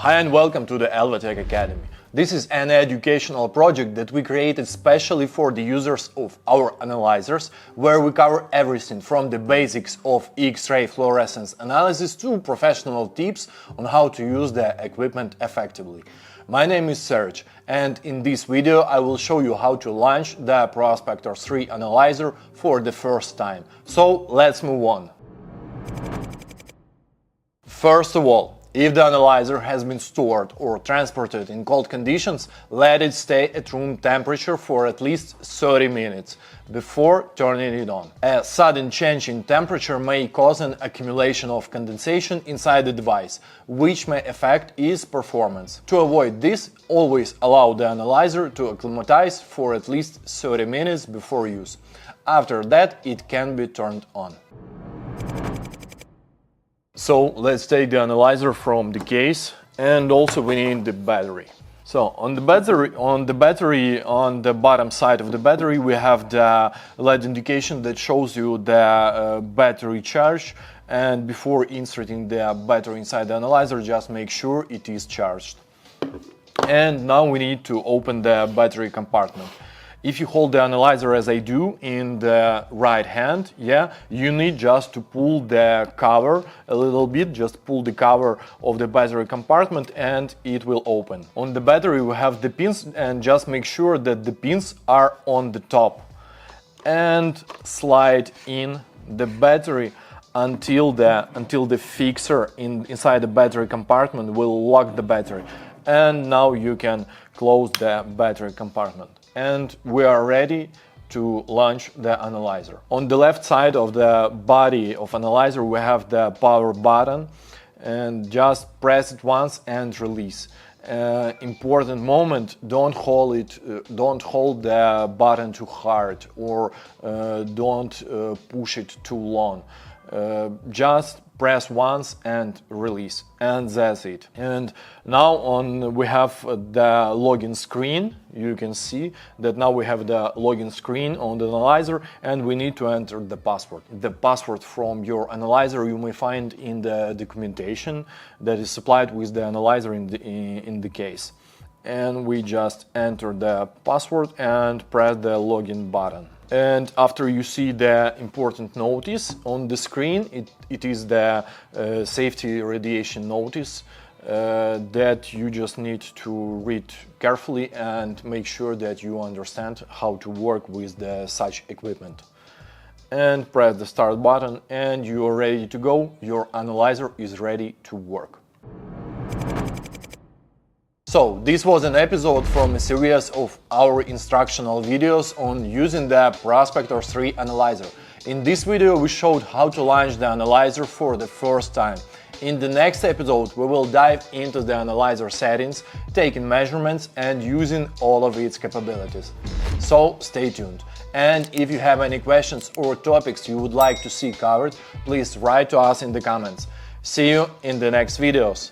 Hi and welcome to the Elvatech Academy. This is an educational project that we created specially for the users of our analyzers, where we cover everything from the basics of X-ray fluorescence analysis to professional tips on how to use the equipment effectively. My name is Serhiy, and in this video I will show you how to launch the ProSpector 3 analyzer for the first time. So let's move on. First of all, if the analyzer has been stored or transported in cold conditions, let it stay at room temperature for at least 30 minutes before turning it on. A sudden change in temperature may cause an accumulation of condensation inside the device, which may affect its performance. To avoid this, always allow the analyzer to acclimatize for at least 30 minutes before use. After that, it can be turned on. So let's take the analyzer from the case, and also we need the battery. So on the bottom side of the battery we have the LED indication that shows you the battery charge, and before inserting the battery inside the analyzer, just make sure it is charged. And now we need to open the battery compartment. If you hold the analyzer as I do in the right hand, you need just to pull the cover a little bit, just pull the cover of the battery compartment and it will open. On the battery we have the pins, and just make sure that the pins are on the top. And slide in the battery until the fixer inside the battery compartment will lock the battery. And now you can close the battery compartment. And we are ready to launch the analyzer. On the left side of the body of analyzer we have the power button, and just press it once and release. Important moment: don't hold the button too hard, or don't push it too long. Just press once and release, and that's it. And now we have the login screen. You can see that now we have the login screen on the analyzer, and we need to enter the password. The password from your analyzer you may find in the documentation that is supplied with the analyzer in the case. And we just enter the password and press the login button. And after you see the important notice on the screen, it is the safety radiation notice that you just need to read carefully and make sure that you understand how to work with such equipment. And press the start button and you are ready to go. Your analyzer is ready to work. So, this was an episode from a series of our instructional videos on using the ProSpector 3 analyzer. In this video we showed how to launch the analyzer for the first time. In the next episode we will dive into the analyzer settings, taking measurements and using all of its capabilities. So stay tuned. And if you have any questions or topics you would like to see covered, please write to us in the comments. See you in the next videos.